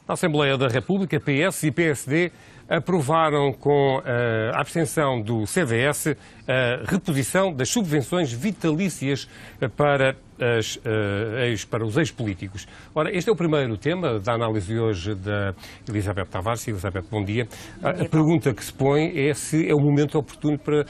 Na Assembleia da República, PS e PSD aprovaram com a abstenção do CDS a reposição das subvenções vitalícias para os ex-políticos. Ora, este é o primeiro tema da análise de hoje da Elizabeth Tavares. Elizabeth, bom dia. A pergunta que se põe é se é o momento oportuno para,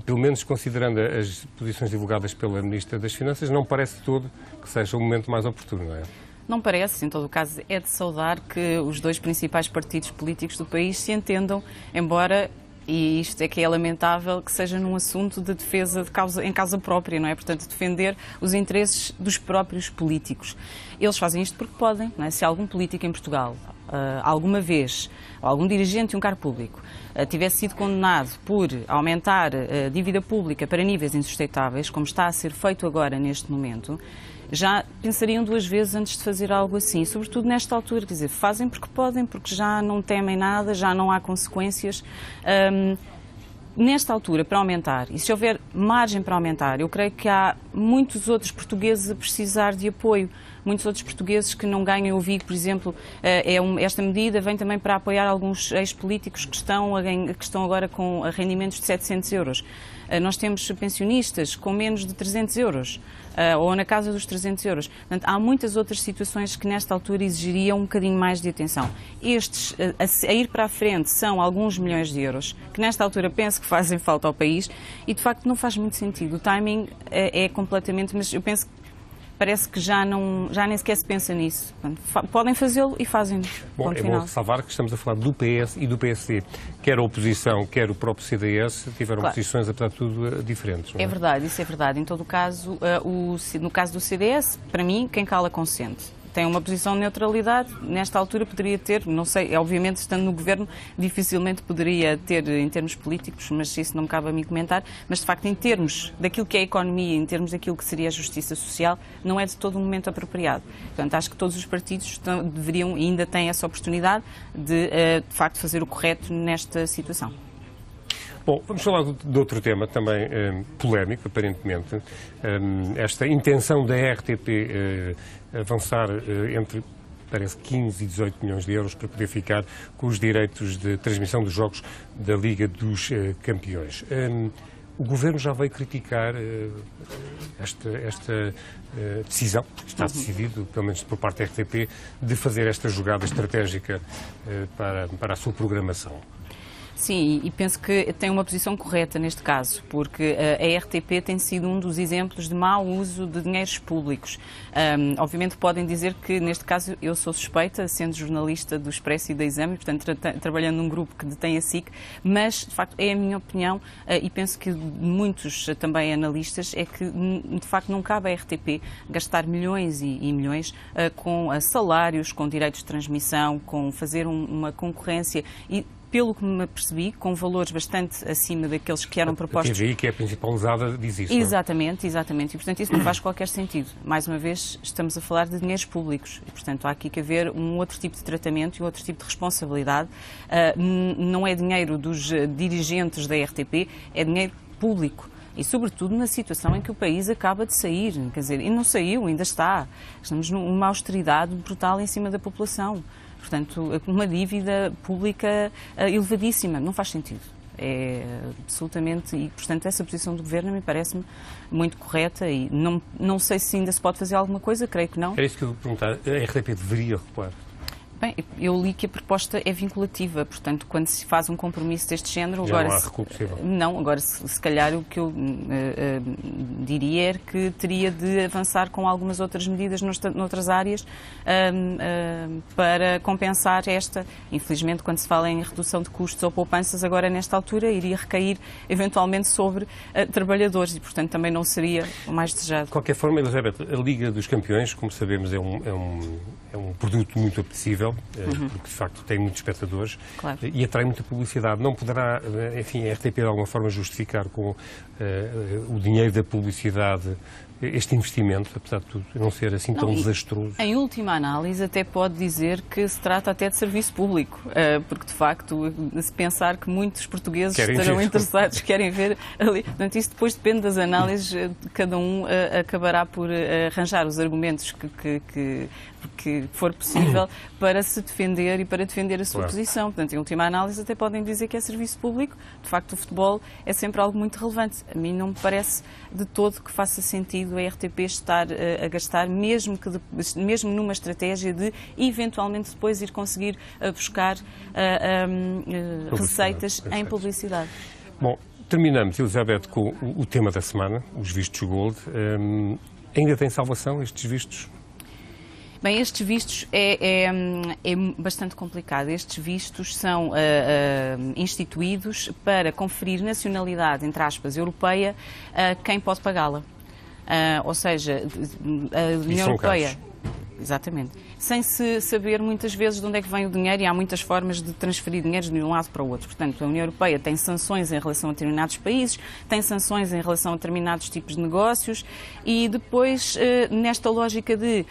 pelo menos considerando as posições divulgadas pela Ministra das Finanças, não parece de todo que seja o momento mais oportuno, não é? Não parece, em todo o caso, é de saudar que os dois principais partidos políticos do país se entendam, embora, e isto é que é lamentável, que seja num assunto de defesa em causa própria, não é? Portanto, defender os interesses dos próprios políticos. Eles fazem isto porque podem, não é? Se algum político em Portugal, alguma vez, ou algum dirigente de um cargo público, tivesse sido condenado por aumentar a dívida pública para níveis insustentáveis, como está a ser feito agora neste momento, já pensariam duas vezes antes de fazer algo assim, sobretudo nesta altura, quer dizer, fazem porque podem, porque já não temem nada, já não há consequências. Nesta altura, para aumentar, e se houver margem para aumentar, eu creio que há muitos outros portugueses a precisar de apoio, muitos outros portugueses que não ganham. Eu vi, por exemplo, esta medida vem também para apoiar alguns ex-políticos que estão agora com rendimentos de 700 euros. Nós temos pensionistas com menos de 300 euros, ou na casa dos 300 euros. Portanto, há muitas outras situações que nesta altura exigiriam um bocadinho mais de atenção. Estes, a ir para a frente, são alguns milhões de euros, que nesta altura penso que fazem falta ao país, e de facto não faz muito sentido. O timing é completamente, mas eu penso que parece que já nem sequer se pensa nisso. Portanto, podem fazê-lo e fazem. Bom, é bom ressalvar que estamos a falar do PS e do PSD. Quer a oposição, quer o próprio CDS tiveram posições, apesar de tudo, diferentes. Não é? É verdade, isso é verdade. Em todo o caso, no caso do CDS, para mim, quem cala consente. Tem uma posição de neutralidade, nesta altura poderia ter, não sei, obviamente estando no governo, dificilmente poderia ter em termos políticos, mas isso não me cabe a mim comentar, mas de facto em termos daquilo que é a economia, em termos daquilo que seria a justiça social, não é de todo um momento apropriado. Portanto, acho que todos os partidos deveriam e ainda têm essa oportunidade de facto fazer o correto nesta situação. Bom, vamos falar de outro tema também polémico, aparentemente. Esta intenção da RTP avançar entre, parece, 15 e 18 milhões de euros para poder ficar com os direitos de transmissão dos jogos da Liga dos Campeões. O Governo já veio criticar esta decisão, que está decidido, pelo menos por parte da RTP, de fazer esta jogada estratégica para a sua programação. Sim, e penso que tem uma posição correta neste caso, porque a RTP tem sido um dos exemplos de mau uso de dinheiros públicos. Obviamente podem dizer que, neste caso, eu sou suspeita, sendo jornalista do Expresso e da Exame, portanto, trabalhando num grupo que detém a SIC, mas, de facto, é a minha opinião, e penso que muitos também analistas, é que, de facto, não cabe à RTP gastar milhões e milhões com salários, com direitos de transmissão, com fazer uma concorrência e, pelo que me percebi, com valores bastante acima daqueles que eram propostos. A TVI, que é a principal usada, diz isso. Exatamente, exatamente. E, portanto, isso não faz qualquer sentido. Mais uma vez, estamos a falar de dinheiros públicos. E, portanto, há aqui que haver um outro tipo de tratamento e um outro tipo de responsabilidade. Não é dinheiro dos dirigentes da RTP, é dinheiro público. E, sobretudo, na situação em que o país acaba de sair. Quer dizer, e não saiu, ainda está. Estamos numa austeridade brutal em cima da população. Portanto, uma dívida pública elevadíssima. Não faz sentido. É absolutamente... E, portanto, essa posição do Governo me parece-me muito correta e não sei se ainda se pode fazer alguma coisa, creio que não. É isso que eu vou perguntar. A RTP deveria recuar? Bem, eu li que a proposta é vinculativa, portanto, quando se faz um compromisso deste género... Já agora, não há recuo possível? Não, agora se calhar o que eu diria é que teria de avançar com algumas outras medidas noutras áreas para compensar esta. Infelizmente, quando se fala em redução de custos ou poupanças, agora nesta altura iria recair eventualmente sobre trabalhadores e, portanto, também não seria o mais desejado. De qualquer forma, Elizabeth, a Liga dos Campeões, como sabemos, é um produto muito apetecível, porque de facto tem muitos espectadores, claro, e atrai muita publicidade. Não poderá, enfim, a RTP de alguma forma justificar com o dinheiro da publicidade este investimento, apesar de tudo, não ser assim tão desastroso? Em última análise, até pode dizer que se trata até de serviço público, porque de facto, se pensar que muitos portugueses estarão interessados, querem ver ali. Portanto, isso depois depende das análises, cada um acabará por arranjar os argumentos que for possível para se defender e para defender a sua posição. Portanto, em última análise, até podem dizer que é serviço público. De facto, o futebol é sempre algo muito relevante. A mim não me parece de todo que faça sentido a RTP estar a gastar, mesmo numa estratégia de, eventualmente, depois ir conseguir buscar receitas em publicidade. Bom, terminamos, Elizabeth, com o tema da semana, os vistos Gold. Ainda tem salvação estes vistos? Bem, estes vistos é bastante complicado. Estes vistos são instituídos para conferir nacionalidade, entre aspas, europeia a quem pode pagá-la. Ou seja, a União Europeia... Exatamente. Sem se saber muitas vezes de onde é que vem o dinheiro, e há muitas formas de transferir dinheiro de um lado para o outro. Portanto, a União Europeia tem sanções em relação a determinados países, tem sanções em relação a determinados tipos de negócios, e depois, nesta lógica de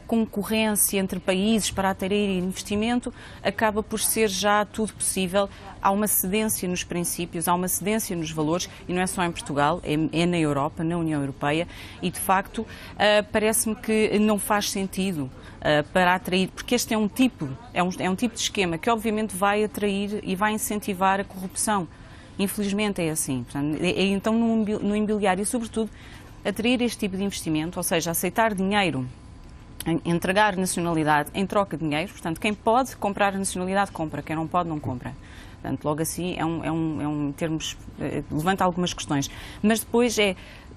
concorrência entre países para atrair investimento, acaba por ser já tudo possível. Há uma cedência nos princípios, há uma cedência nos valores, e não é só em Portugal, é na Europa, na União Europeia, e de facto parece-me que não faz sentido para atrair, porque este é um tipo de esquema que obviamente vai atrair e vai incentivar a corrupção. Infelizmente é assim. Portanto, então no imobiliário, sobretudo, atrair este tipo de investimento, ou seja, aceitar dinheiro, entregar nacionalidade em troca de dinheiro. Portanto, quem pode comprar a nacionalidade compra, quem não pode não compra. Portanto, logo assim levanta algumas questões. Mas depois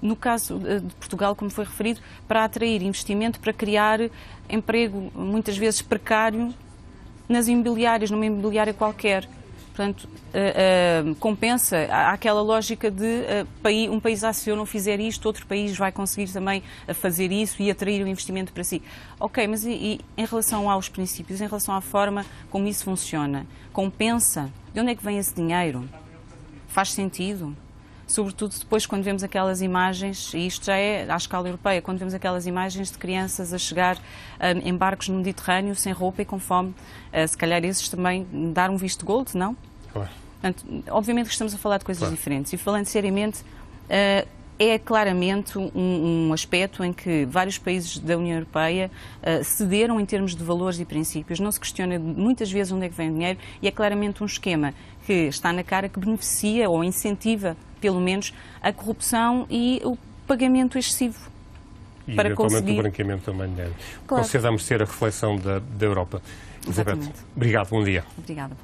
no caso de Portugal, como foi referido, para atrair investimento, para criar emprego, muitas vezes precário, nas imobiliárias, numa imobiliária qualquer. Portanto, compensa aquela lógica de um país, se eu não fizer isto, outro país vai conseguir também fazer isso e atrair o investimento para si. Ok, mas e em relação aos princípios, em relação à forma como isso funciona? Compensa? De onde é que vem esse dinheiro? Faz sentido? Sobretudo depois quando vemos aquelas imagens, e isto já é à escala europeia, quando vemos aquelas imagens de crianças a chegar em barcos no Mediterrâneo, sem roupa e com fome, se calhar esses também dar um visto gold, não? Claro. Portanto, obviamente que estamos a falar de coisas diferentes, e falando seriamente, é claramente um aspecto em que vários países da União Europeia cederam em termos de valores e princípios, não se questiona muitas vezes onde é que vem o dinheiro, e é claramente um esquema que está na cara, que beneficia ou incentiva, pelo menos, a corrupção e o pagamento excessivo. E para eventualmente conseguir... o branqueamento também. Claro. Concedamos ser a reflexão da Europa. Elizabeth, obrigado, bom dia. Obrigada.